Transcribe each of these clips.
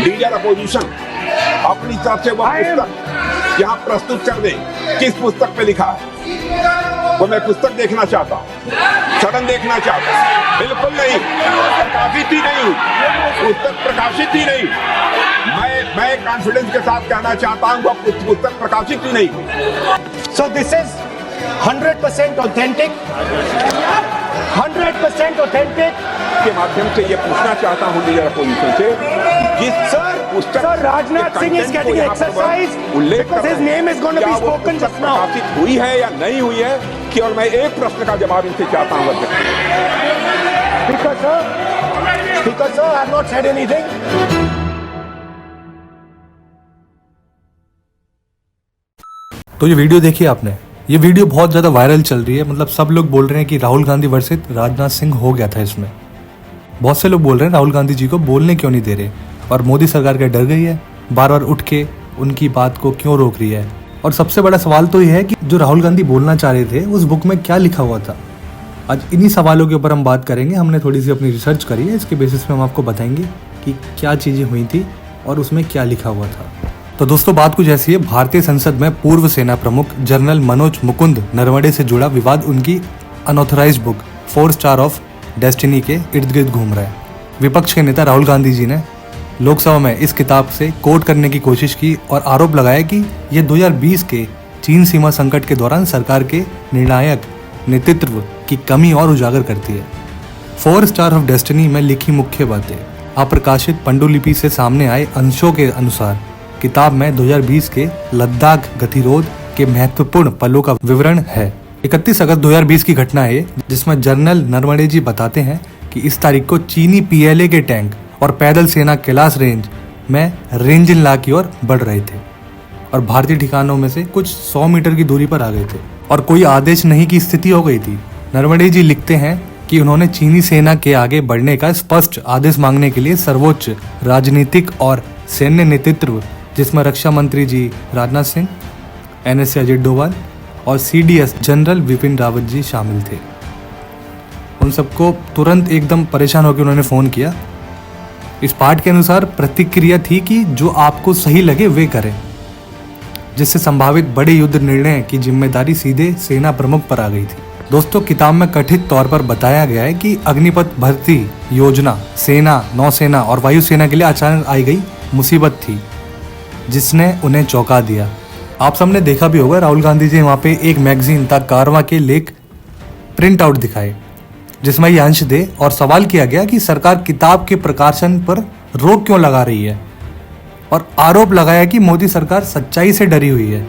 Leader opposition अपनी तरफ से वह पुस्तक यहाँ प्रस्तुत कर दे। किस पुस्तक पे लिखा है वो मैं पुस्तक देखना चाहता हूँ, सदन देखना चाहता हूँ। बिल्कुल नहीं, प्रकाशित ही नहीं, पुस्तक प्रकाशित ही नहीं। मैं कॉन्फिडेंस के साथ कहना चाहता हूँ वह पुस्तक प्रकाशित ही नहीं। So this is 100% authentic, 100% authentic. के माध्यम से ये पूछना चाहता हूँ लीडर अपोजिशन से, जिस Sir, Rajnath Singh is getting exercise because his name is going to be spoken just now. प्रकाशित हुई है या नहीं हुई है, केवल मैं एक प्रश्न का जवाब इनसे चाहता हूँ। Speaker sir, I have not said anything. तो ये वीडियो देखिए आपने, ये वीडियो बहुत ज़्यादा वायरल चल रही है। मतलब सब लोग बोल रहे हैं कि राहुल गांधी वर्सेस राजनाथ सिंह हो गया था इसमें। बहुत से लोग बोल रहे हैं राहुल गांधी जी को बोलने क्यों नहीं दे रहे, और मोदी सरकार क्या डर गई है, बार बार उठ के उनकी बात को क्यों रोक रही है। और सबसे बड़ा सवाल तो ये है कि जो राहुल गांधी बोलना चाह रहे थे उस बुक में क्या लिखा हुआ था। आज इन्हीं सवालों के ऊपर हम बात करेंगे। हमने थोड़ी सी अपनी रिसर्च करी है, इसके बेसिस पे हम आपको बताएंगे कि क्या चीज़ें हुई थी और उसमें क्या लिखा हुआ था। तो दोस्तों बात कुछ ऐसी है, भारतीय संसद में पूर्व सेना प्रमुख जनरल मनोज मुकुंद नरवणे से जुड़ा विवाद उनकी unauthorised book 4 star of destiny के इर्द गिर्द घूम रहा है। विपक्ष के नेता राहुल गांधी जी ने लोकसभा में इस किताब से कोट करने की कोशिश की और आरोप लगाया कि यह 2020 के चीन सीमा संकट के दौरान सरकार के निर्णायक नेतृत्व की कमी और उजागर करती है। 4 स्टार ऑफ डेस्टिनी में लिखी मुख्य बातें अप्रकाशित पांडुलिपि से सामने आए अंशों के अनुसार किताब में 2020 के लद्दाख गतिरोध के महत्वपूर्ण पलों का विवरण है। 31 अगस्त 2020 की घटना है जिसमें जनरल नरवणे जी बताते हैं कि इस तारीख को चीनी PLA के टैंक और पैदल सेना कैलाश रेंज में रेंजिनला की ओर बढ़ रहे थे और भारतीय ठिकानों में से कुछ 100 मीटर की दूरी पर आ गए थे और कोई आदेश नहीं की स्थिति हो गई थी। नरवणे जी लिखते हैं कि उन्होंने चीनी सेना के आगे बढ़ने का स्पष्ट आदेश मांगने के लिए सर्वोच्च राजनीतिक और सैन्य नेतृत्व, जिसमें रक्षा मंत्री जी राजनाथ सिंह, NSA अजित डोभाल और CDS जनरल विपिन रावत जी शामिल थे, उन सबको तुरंत एकदम परेशान होकर उन्होंने फ़ोन किया। इस पाठ के अनुसार प्रतिक्रिया थी कि जो आपको सही लगे वे करें, जिससे संभावित बड़े युद्ध निर्णय की जिम्मेदारी सीधे सेना प्रमुख पर आ गई थी। दोस्तों किताब में कथित तौर पर बताया गया है कि अग्निपथ भर्ती योजना सेना, नौसेना और वायुसेना के लिए अचानक आई गई मुसीबत थी जिसने उन्हें चौंका दिया। आप सबने देखा भी होगा, राहुल गांधी जी वहाँ पे एक मैगजीन द कारवां के लेख प्रिंट आउट दिखाए जिसमें ये अंश दे और सवाल किया गया कि सरकार किताब के प्रकाशन पर रोक क्यों लगा रही है और आरोप लगाया कि मोदी सरकार सच्चाई से डरी हुई है।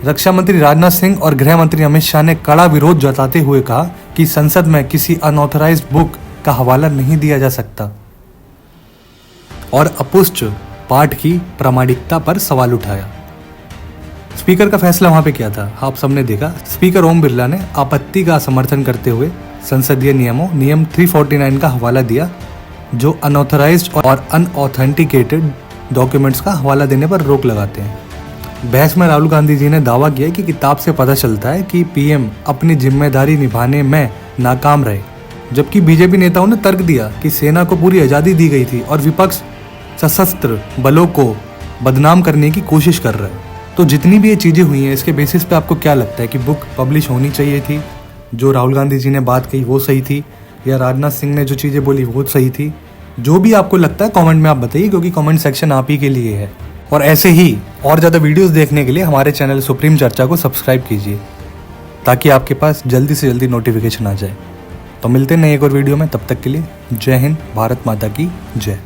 रक्षा मंत्री राजनाथ सिंह और गृह मंत्री अमित शाह ने कड़ा विरोध जताते हुए कहा कि संसद में किसी अनऑथराइज्ड बुक का हवाला नहीं दिया जा सकता और अपुष्ट पाठ की प्रामाणिकता पर सवाल उठाया। स्पीकर का फैसला वहां पे क्या था आप सबने देखा। स्पीकर ओम बिरला ने आपत्ति का समर्थन करते हुए संसदीय नियमों नियम 349 का हवाला दिया, जो अनऑथराइज्ड और अनऑथेंटिकेटेड डॉक्यूमेंट्स का हवाला देने पर रोक लगाते हैं। बहस में राहुल गांधी जी ने दावा किया कि किताब से पता चलता है कि PM अपनी जिम्मेदारी निभाने में नाकाम रहे, जबकि बीजेपी नेताओं ने तर्क दिया कि सेना को पूरी आज़ादी दी गई थी और विपक्ष सशस्त्र बलों को बदनाम करने की कोशिश कर रहा है। तो जितनी भी ये चीज़ें हुई हैं इसके बेसिस पे आपको क्या लगता है कि बुक पब्लिश होनी चाहिए थी, जो राहुल गांधी जी ने बात कही वो सही थी, या राजनाथ सिंह ने जो चीज़ें बोली वो सही थी? जो भी आपको लगता है कमेंट में आप बताइए, क्योंकि कमेंट सेक्शन आप ही के लिए है। और ऐसे ही और ज़्यादा वीडियोस देखने के लिए हमारे चैनल सुप्रीम चर्चा को सब्सक्राइब कीजिए ताकि आपके पास जल्दी से जल्दी नोटिफिकेशन आ जाए। तो मिलते हैं नए एक और वीडियो में, तब तक के लिए जय हिंद, भारत माता की जय।